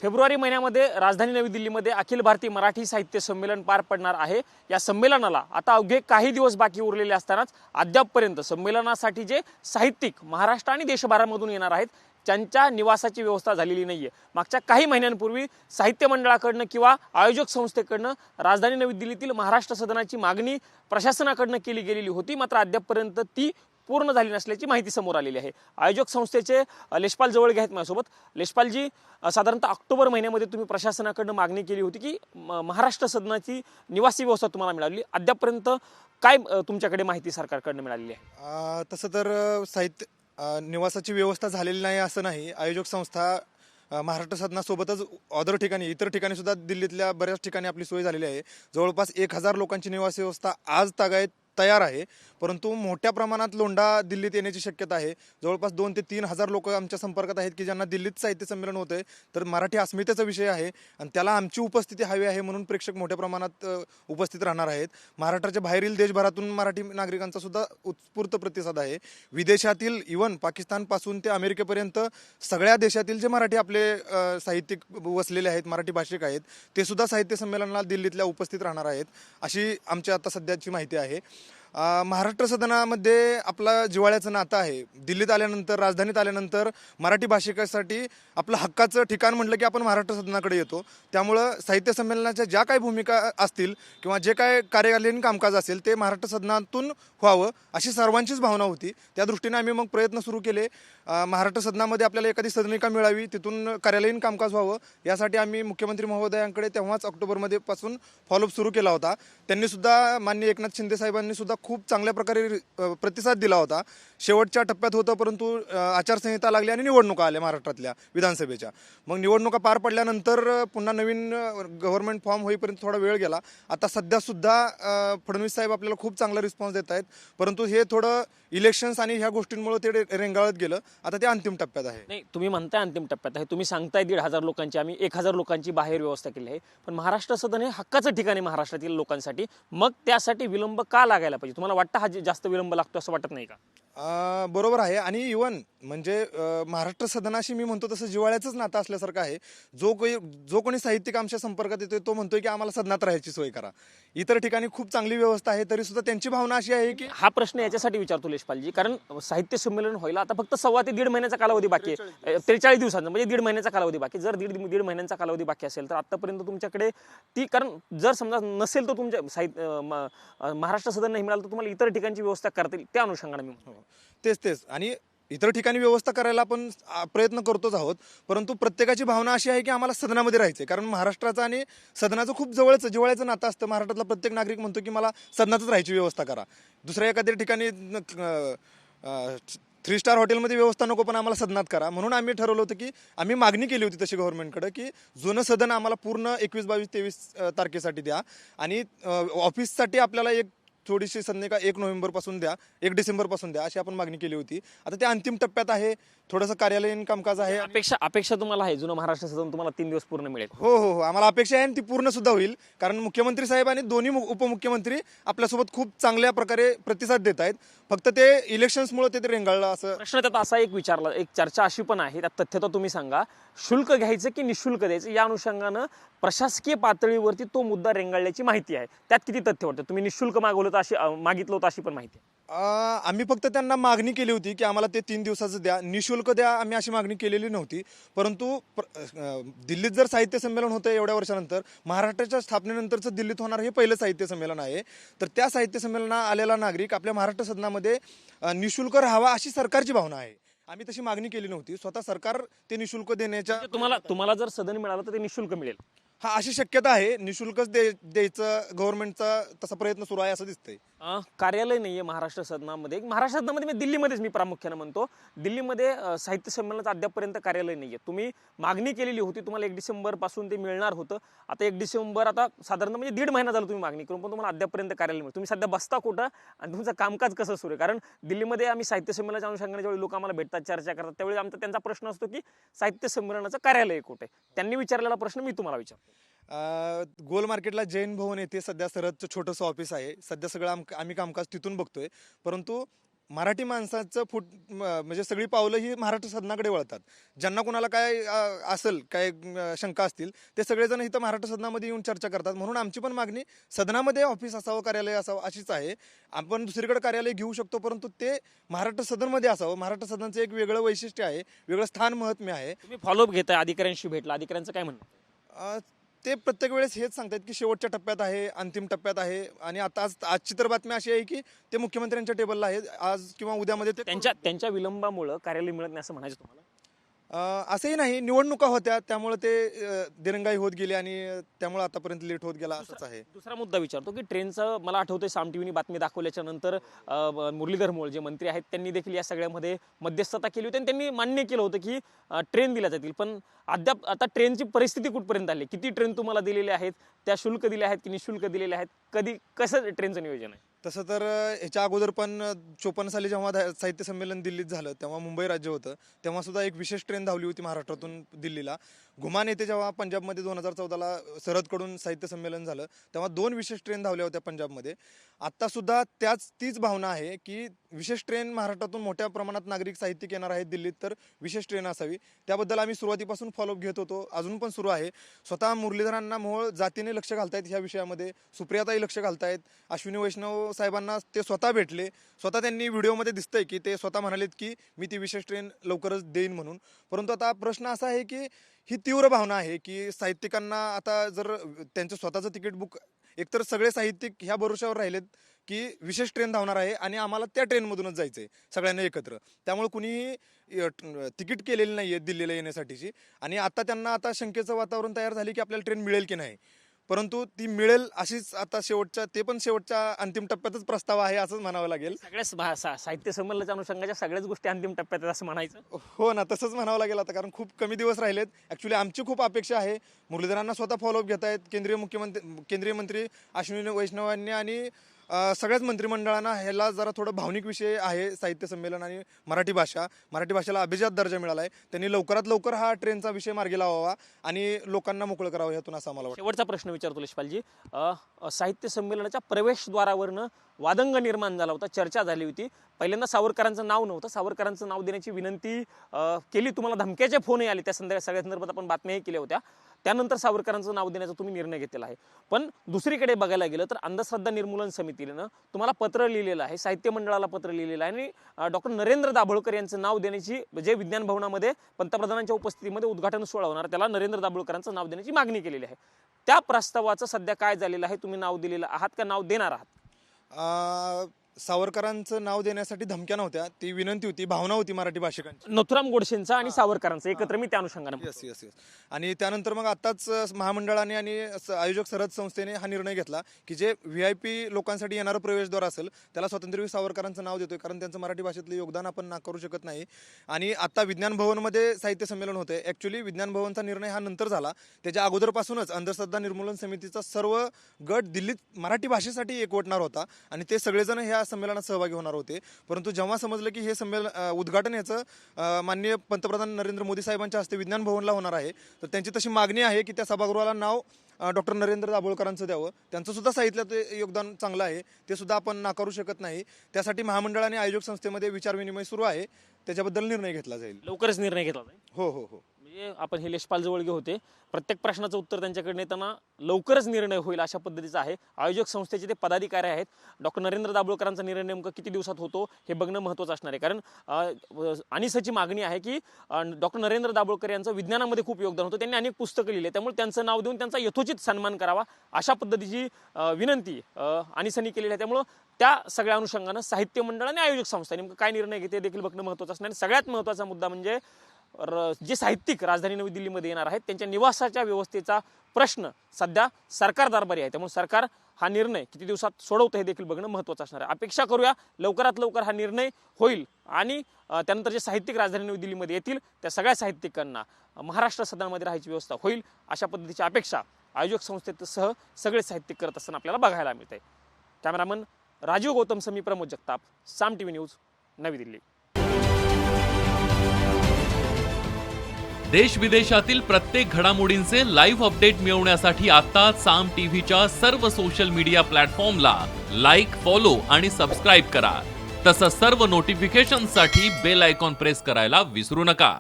February महिन्यामध्ये राजधानी नवी दिल्लीमध्ये अखिल भारतीय मराठी साहित्य संमेलन पार पडणार आहे। या संमेलनाला आता अवघे काही दिवस बाकी उरलेले असतानाच अद्यापपर्यंत संमेलनासाठी जे साहित्यिक महाराष्ट्र आणि देशभरामधून येणार आहेत त्यांच्या निवासाची व्यवस्था झालेली नाहीये। मागच्या काही महिन्यांपूर्वी साहित्य मंडळाकडनं किंवा आयोजक संस्थेकडनं राजधानी नवी दिल्लीतील महाराष्ट्र सदनाची मागणी प्रशासनाकडनं केली गेलेली होती, मात्र अद्यापपर्यंत ती पूर्ण झाली नसल्याची माहिती समोर आलेली आहे। आयोजक संस्थेचे लेशपाल जवळगे आहेत माझ्यासोबत। लेशपालजी, साधारणतः ऑक्टोबर महिन्यामध्ये तुम्ही प्रशासनाकडनं मागणी केली होती की महाराष्ट्र सदनाची निवासी व्यवस्था तुम्हाला मिळाली, अद्यापपर्यंत काय तुमच्याकडे माहिती सरकारकडनं मिळालेली आहे? तसं तर साहित्य निवासाची व्यवस्था झालेली नाही असं नाही। आयोजक संस्था महाराष्ट्र सदनासोबतच अदर ठिकाणी इतर ठिकाणी सुद्धा दिल्लीतल्या बऱ्याच ठिकाणी आपली सोय झालेली आहे। जवळपास 1000 लोकांची निवास व्यवस्था आज तागायत तयार आहे, परंतु मोठ्या प्रमाणात लोंढा दिल्लीत येण्याची शक्यता आहे। जवळपास 2 ते 3 हजार लोक आमच्या संपर्कात आहेत की ज्यांना दिल्लीत साहित्य संमेलन होतंय, तर मराठी अस्मितेचा विषय आहे आणि त्याला आमची उपस्थिती हवी आहे, म्हणून प्रेक्षक मोठ्या प्रमाणात उपस्थित राहणार आहेत। महाराष्ट्राच्या बाहेरील देशभरातून मराठी नागरिकांचा सुद्धा उत्स्फूर्त प्रतिसाद आहे। विदेशातील इव्हन पाकिस्तानपासून ते अमेरिकेपर्यंत सगळ्या देशातील जे मराठी आपले साहित्यिक वसलेले आहेत, मराठी भाषिक आहेत, ते सुद्धा साहित्य संमेलनाला दिल्लीतल्या उपस्थित राहणार आहेत, अशी आमची आता सध्याची माहिती आहे। महाराष्ट्र सदनामध्ये आपला जिव्हाळ्याचं नातं आहे। दिल्लीत आल्यानंतर, राजधानीत आल्यानंतर मराठी भाषिकासाठी आपलं हक्काचं ठिकाण म्हटलं की आपण महाराष्ट्र सदनाकडे येतो। त्यामुळं साहित्य संमेलनाच्या ज्या काही भूमिका असतील किंवा जे काय कार्यालयीन कामकाज असेल ते महाराष्ट्र सदनातून व्हावं अशी सर्वांचीच भावना होती। त्या दृष्टीने आम्ही मग प्रयत्न सुरू केले। महाराष्ट्र सदनामध्ये आपल्याला एखादी सदनिका मिळावी, तिथून कार्यालयीन कामकाज व्हावं, यासाठी आम्ही मुख्यमंत्री महोदयांकडे तेव्हाच ऑक्टोबरमध्ये पासून फॉलोअप सुरू केला होता। त्यांनी सुद्धा माननीय एकनाथ शिंदे साहेबांनी सुद्धा खूप चांगल्या प्रकारे प्रतिसाद दिला होता। शेवटच्या टप्प्यात होतं, परंतु आचारसंहिता लागली आणि निवडणुका आल्या महाराष्ट्रातल्या विधानसभेच्या। मग निवडणुका पार पडल्यानंतर पुन्हा नवीन गव्हर्नमेंट फॉर्म होईपर्यंत थोडा वेळ गेला। आता सध्या सुद्धा फडणवीस साहेब आपल्याला खूप चांगला रिस्पॉन्स देत आहेत, परंतु हे थोडं इलेक्शन्स आणि ह्या गोष्टींमुळे ते रेंगाळत गेलं। आता ते अंतिम टप्प्यात आहे। नाही, तुम्ही म्हणताय अंतिम टप्प्यात आहे, तुम्ही सांगताय 1,500 लोकांची, आम्ही 1000 लोकांची बाहेर व्यवस्था केली आहे, पण महाराष्ट्र सदन हे हक्काचं ठिकाण आहे महाराष्ट्रातील लोकांसाठी, मग त्यासाठी विलंब का लागायला पाहिजे? तुम्हाला वाटतं हा जास्त विलंब लागतो असं वाटत नाही का? बरोबर आहे। आणि इव्हन म्हणजे महाराष्ट्र सदनाशी मी म्हणतो तसं जिव्हाळ्याचंच नातं असल्यासारखं आहे। जो कोणी साहित्यिक आमच्या संपर्कात येतोय तो म्हणतोय की आम्हाला सदनात राहायची सोय करा। इतर ठिकाणी खूप चांगली व्यवस्था आहे, तरी सुद्धा त्यांची भावना अशी आहे की हा प्रश्न याच्यासाठी विचारतो लेशपालजी, कारण साहित्य संमेलन व्हायला आता फक्त 1.25 ते 1.5 महिन्याचा कालावधी बाकी आहे। 43 दिवसांचा म्हणजे 1.5 महिन्याचा कालावधी बाकी। जर दीड महिन्यांचा कालावधी बाकी असेल तर आतापर्यंत तुमच्याकडे ती, कारण जर समजा नसेल तर तुमच्या महाराष्ट्र सदन नाही मिळालं तर तुम्हाला इतर ठिकाणची व्यवस्था करता येईल, त्या अनुषंगाने मी म्हणतो। तेच आणि इतर ठिकाणी व्यवस्था करायला आपण प्रयत्न करतोच आहोत, परंतु प्रत्येकाची भावना अशी आहे की आम्हाला सदनामध्ये राहायचंय, कारण महाराष्ट्राचं आणि सदनाचं खूप जवळचं जिव्हाळ्याचं नातं असतं। महाराष्ट्रातला प्रत्येक नागरिक म्हणतो की मला सदनातच राहायची व्यवस्था करा। दुसऱ्या एखाद्या ठिकाणी 3 स्टार हॉटेलमध्ये व्यवस्था नको, पण आम्हाला सदनात करा। म्हणून आम्ही ठरवलं होतं की आम्ही मागणी केली होती तशी गव्हर्नमेंटकडे की जुनं सदन आम्हाला पूर्ण 21, 22, 23 तारखेसाठी द्या आणि ऑफिससाठी आपल्याला एक थोडीशी सदनिका 1 नोव्हेंबरपासून द्या, 1 डिसेंबरपासून द्या, अशी आपण मागणी केली होती। आता ते अंतिम टप्प्यात आहे, थोडंसं कार्यालयीन कामकाज आहे। अपेक्षा तुम्हाला आहे जुनं महाराष्ट्र सदन तुम्हाला 3 दिवस पूर्ण मिळेल? हो, आम्हाला अपेक्षा आहे आणि ती पूर्ण सुद्धा होईल, कारण मुख्यमंत्री साहेब आणि दोन्ही उपमुख्यमंत्री आपल्यासोबत खूप चांगल्या प्रकारे प्रतिसाद देत आहेत। फक्त ते इलेक्शन्समुळे ते रेंगाळलं असं प्रश्न त्यात असा एक विचारला, एक चर्चा अशी पण आहे, त्यात तथ्य तर तुम्ही सांगा, शुल्क घ्यायचं की निशुल्क द्यायचं या अनुषंगानं प्रशासकीय पातळीवरती तो मुद्दा रेंगाळल्याची माहिती आहे, त्यात किती तथ्य वाटतं? तुम्ही निशुल्क मागितलं होतं अशी पण माहिती आहे। आम्ही फक्त त्यांना मागणी केली होती की आम्हाला ते 3 दिवसाचं द्या, निशुल्क द्या, आम्ही अशी मागणी केलेली नव्हती। परंतु दिल्लीत जर साहित्य संमेलन होतं एवढ्या वर्षानंतर, महाराष्ट्राच्या स्थापनेनंतरचं दिल्लीत होणार हे पहिलं साहित्य संमेलन आहे, तर त्या साहित्य संमेलनाला आलेला नागरिक आपल्या महाराष्ट्र सदनामध्ये निशुल्क राहावा अशी सरकारची भावना आहे। आम्ही तशी मागणी केली नव्हती, स्वतः सरकार ते निशुल्क देण्याच्या, तुम्हाला जर सदन मिळालं तर ते निशुल्क मिळेल अशी शक्यता आहे। निशुल्कच द्यायचं गव्हर्नमेंटचा तसा प्रयत्न सुरू आहे असं दिसतंय। कार्यालय नाहीये महाराष्ट्र सदनामध्ये, महाराष्ट्र सदनामध्ये दिल्लीमध्येच मी प्रामुख्याने म्हणतो, दिल्लीमध्ये साहित्य संमेलनाचं अद्यापपर्यंत कार्यालय नाहीये। तुम्ही मागणी केलेली होती, तुम्हाला 1 डिसेंबर पासून ते मिळणार होतं। आता 1 डिसेंबर आता साधारण म्हणजे 1.5 महिना झाला तुम्ही मागणी करून, पण तुम्हाला अद्यापपर्यंत कार्यालय मिळतं। तुम्ही सध्या बसता कुठं आणि तुमचं कामकाज कसं सुरू आहे? कारण दिल्लीमध्ये आम्ही साहित्य संमेलनाच्या अनुषंगाने ज्यावेळी लोक आम्हाला भेटतात, चर्चा करतात, त्यावेळी त्यांचा प्रश्न असतो की साहित्य संमेलनाचं कार्यालय कुठे? त्यांनी विचारलेला प्रश्न मी तुम्हाला विचारतो। गोल मार्केटला जैन भवन येथे सध्या सरहदचं छोटंसं ऑफिस आहे। सध्या सगळं आम्ही कामकाज तिथून बघतोय, परंतु मराठी माणसाचं म्हणजे सगळी पावलं ही महाराष्ट्र सदनाकडे वळतात. ज्यांना कोणाला काय असेल काय शंका असतील ते सगळेजण इथं महाराष्ट्र सदनामध्ये येऊन चर्चा करतात. म्हणून आमची पण मागणी सदनामध्ये ऑफिस असावं, कार्यालय असावं अशीच आहे. आपण दुसरीकडे कार्यालय घेऊ शकतो, परंतु ते महाराष्ट्र सदनमध्ये असावं. महाराष्ट्र सदनाचं एक वेगळं वैशिष्ट्य आहे, वेगळं स्थान महात्म्य आहे. तुम्ही फॉलोअप घेताय, अधिकाऱ्यांशी भेटला, अधिकाऱ्यांचं काय म्हणणं? ते प्रत्येक वेळेस हेच सांगतात की शेवटच्या टप्प्यात आहे, अंतिम टप्प्यात आहे. आणि आजची तर बातमी अशी आहे की ते मुख्यमंत्र्यांच्या टेबलला आहे. आज किंवा उद्यामध्ये ते त्यांच्या विलंबामुळे कार्यालय मिळत नाही असं म्हणायचं तुम्हाला? असंही नाही, निवडणुका होत्या त्यामुळे ते दिरंगाई होत गेली आणि त्यामुळे आतापर्यंत लेट होत गेला असंच आहे. दुसरा मुद्दा विचारतो की ट्रेनचं मला आठवतंय साम टीव्हीनी बातमी दाखवल्याच्या नंतर मुरलीधर मोहोळ जे मंत्री आहेत त्यांनी देखील या सगळ्यामध्ये मध्यस्थता केली होती आणि त्यांनी मान्य केलं होतं की ट्रेन दिल्या जातील. पण अद्याप आता ट्रेनची परिस्थिती कुठपर्यंत आली? किती ट्रेन तुम्हाला दिलेल्या आहेत? त्या शुल्क दिल्या आहेत की निशुल्क दिलेल्या आहेत? कधी कसं ट्रेनचं नियोजन आहे? तसं तर ह्याच्या अगोदर पण 54 साली जेव्हा साहित्य संमेलन दिल्लीत झालं तेव्हा मुंबई राज्य होतं, तेव्हा सुद्धा एक विशेष ट्रेन धावली होती महाराष्ट्रातून दिल्लीला. घुमान येथे जेव्हा पंजाबमध्ये 2014ला सरहदकडून साहित्य संमेलन झालं तेव्हा 2 विशेष ट्रेन धावल्या होत्या पंजाबमध्ये. आत्ता सुद्धा तीच भावना आहे की विशेष ट्रेन महाराष्ट्रातून मोठ्या प्रमाणात नागरिक साहित्यिक येणार आहेत दिल्लीत, तर विशेष ट्रेन असावी. त्याबद्दल आम्ही सुरुवातीपासून फॉलोअप घेत होतो, अजून पण सुरू आहे. स्वतः मुरलीधरांना मोहोळ जातीने लक्ष घालतायत ह्या विषयामध्ये, सुप्रियाताई लक्ष घालतायत, अश्विनी वैष्णव साहेबांना ते स्वतः भेटले. स्वतः त्यांनी व्हिडिओमध्ये दिसतंय की ते स्वतः म्हणालेत की मी ती विशेष ट्रेन लवकरच देईन म्हणून. परंतु आता प्रश्न असा आहे की ही तीव्र भावना आहे की साहित्यिकांना आता जर त्यांचं स्वतःचं तिकीट बुक, एकतर सगळे साहित्यिक ह्या भरोशावर राहिलेत की विशेष ट्रेन धावणार आहे आणि आम्हाला त्या ट्रेनमधूनच जायचं आहे सगळ्यांना एकत्र. त्यामुळे कुणीही तिकीट केलेली नाही आहे दिल्लीला येण्यासाठीची. आणि आता त्यांना आता शंकेचं वातावरण तयार झाले की आपल्याला ट्रेन मिळेल की नाही. परंतु ती मिळेल अशीच आता शेवटच्या अंतिम टप्प्यातच प्रस्ताव आहे असंच म्हणावं लागेल. सगळ्याच साहित्य संमेलनाच्या अनुषंगाच्या सगळ्याच गोष्टी अंतिम टप्प्यात आहेत असं म्हणायचं? हो ना, तसंच म्हणावं लागेल आता, कारण खूप कमी दिवस राहिलेत. ॲक्च्युली आमची खूप अपेक्षा आहे. मुरलीधरांना स्वतः फॉलोअप घेत आहेत केंद्रीय मंत्री अश्विनी वैष्णवांनी आणि सगळ्याच मंत्रिमंडळांना. ह्याला जरा थोडं भावनिक विषय आहे साहित्य संमेलन आणि मराठी भाषेला अभिजात दर्जा मिळाला आहे. त्यांनी लवकरात लवकर हा ट्रेनचा विषय मार्गी लावावा आणि लोकांना मोकळं करावं यातून असं आम्हाला वाटतं. शेवटचा प्रश्न विचारतो लेशपालजी, साहित्य संमेलनाच्या प्रवेशद्वारावरनं वादंग निर्माण झाला होता, चर्चा झाली होती. पहिल्यांदा सावरकरांचं नाव नव्हतं, सावरकरांचं नाव देण्याची विनंती केली, तुम्हाला धमक्याचे फोनही आले, त्या सगळ्या संदर्भात आपण बातम्याही केल्या होत्या. त्यानंतर सावरकरांचं नाव देण्याचा तुम्ही निर्णय घेतलेला आहे. पण दुसरीकडे बघायला गेलं तर अंधश्रद्धा निर्मूलन समितीनं तुम्हाला पत्र लिहिलेलं आहे, साहित्य मंडळाला पत्र लिहिलेलं आहे आणि डॉक्टर नरेंद्र दाभोळकर यांचं नाव देण्याची, जे विज्ञान भवनामध्ये पंतप्रधानांच्या उपस्थितीमध्ये उद्घाटन सोहळा होणार, त्याला नरेंद्र दाभोळकरांचं नाव देण्याची मागणी केलेली आहे. त्या प्रस्तावाचं सध्या काय झालेलं आहे? तुम्ही नाव दिलेलं आहात का नाव देणार आहात? सावरकरांचं नाव देण्यासाठी धमक्या नव्हत्या, ती विनंती होती, भावना होती मराठी भाषिकांची. नथुराम गोडसेंचा आणि सावरकरांचं एकत्र मी त्या अनुषंगाने. येस. आणि त्यानंतर मग आताच महामंडळाने आणि आयोजक सरहद संस्थेने हा निर्णय घेतला की जे VIP लोकांसाठी येणारं प्रवेशद्वार असेल त्याला स्वातंत्र्यवीर सावरकरांचं नाव देतोय, कारण त्यांचं मराठी भाषेतलं योगदान आपण नाकारू शकत नाही. आणि आता विज्ञान भवनमध्ये साहित्य संमेलन होतंय. ॲक्च्युली विज्ञान भवनचा निर्णय हा नंतर झाला, त्याच्या अगोदरपासूनच अंधश्रद्धा निर्मूलन समितीचा सर्व गट दिल्लीत मराठी भाषेसाठी एकवटणार होता आणि ते सगळेजण ह्या संमेलनात सहभागी होणार होते. परंतु जेव्हा समजलं की हे उद्घाटन याचं माननीय पंतप्रधान नरेंद्र मोदी साहेबांच्या हस्ते विज्ञान भवनला होणार आहे, तर त्यांची तशी मागणी आहे की त्या सभागृहाला नाव डॉक्टर नरेंद्र दाभोळकरांचं द्यावं. त्यांचं सुद्धा साहित्यात योगदान चांगलं आहे, ते सुद्धा आपण नाकारू शकत नाही. त्यासाठी महामंडळ आणि आयोजक संस्थेमध्ये विचारविनिमय सुरू आहे, त्याच्याबद्दल निर्णय घेतला जाईल. लवकरच निर्णय घेतला जाईल. हो. म्हणजे आपण हे लेशपाल जवळगे होते, प्रत्येक प्रश्नाचं उत्तर त्यांच्याकडे येताना लवकरच निर्णय होईल अशा पद्धतीचा आहे. आयोजक संस्थेचे ते पदाधिकारी आहेत. डॉक्टर नरेंद्र दाभोळकरांचा निर्णय नेमकं किती दिवसात होतो हे बघणं महत्त्वाचं असणार आहे, कारण अनिसची मागणी आहे की डॉक्टर नरेंद्र दाभोळकर यांचं विज्ञानामध्ये खूप योगदान होतं, त्यांनी अनेक पुस्तकं लिहिली, त्यामुळे त्यांचं नाव देऊन त्यांचा यथोचित सन्मान करावा अशा पद्धतीची विनंती अनिसनी केलेली आहे. त्यामुळं त्या सगळ्या अनुषंगानं साहित्य मंडळ आणि आयोजक संस्था नेमकं काय निर्णय घेते देखील बघणं महत्त्वाचं असणार. आणि सगळ्यात महत्त्वाचा मुद्दा म्हणजे जे साहित्यिक राजधानी नवी दिल्लीमध्ये येणार आहेत त्यांच्या निवासाच्या व्यवस्थेचा प्रश्न सध्या सरकार दरबारी आहे. त्यामुळे सरकार हा निर्णय किती दिवसात सोडवतं हे देखील बघणं महत्त्वाचं असणार आहे. अपेक्षा करूया लवकरात लवकर हा निर्णय होईल आणि त्यानंतर जे साहित्यिक राजधानी नवी दिल्लीमध्ये येतील त्या सगळ्या साहित्यिकांना महाराष्ट्र सदनामध्ये राहायची व्यवस्था होईल अशा पद्धतीची अपेक्षा आयोजक संस्थेसह सगळे साहित्यिक करत असताना आपल्याला बघायला मिळते. कॅमेरामन राजीव गौतम समी, प्रमोद जगताप, साम TV न्यूज, नवी दिल्ली. देश विदेशातील प्रत्येक घडामोडींचे लाईव्ह अपडेट मिळवण्यासाठी आता साम टीव्हीच्या सर्व सोशल मीडिया प्लॅटफॉर्मला लाईक, फॉलो आणि सबस्क्राईब करा. तसंच सर्व नोटिफिकेशनसाठी बेल आयकॉन प्रेस करायला विसरू नका.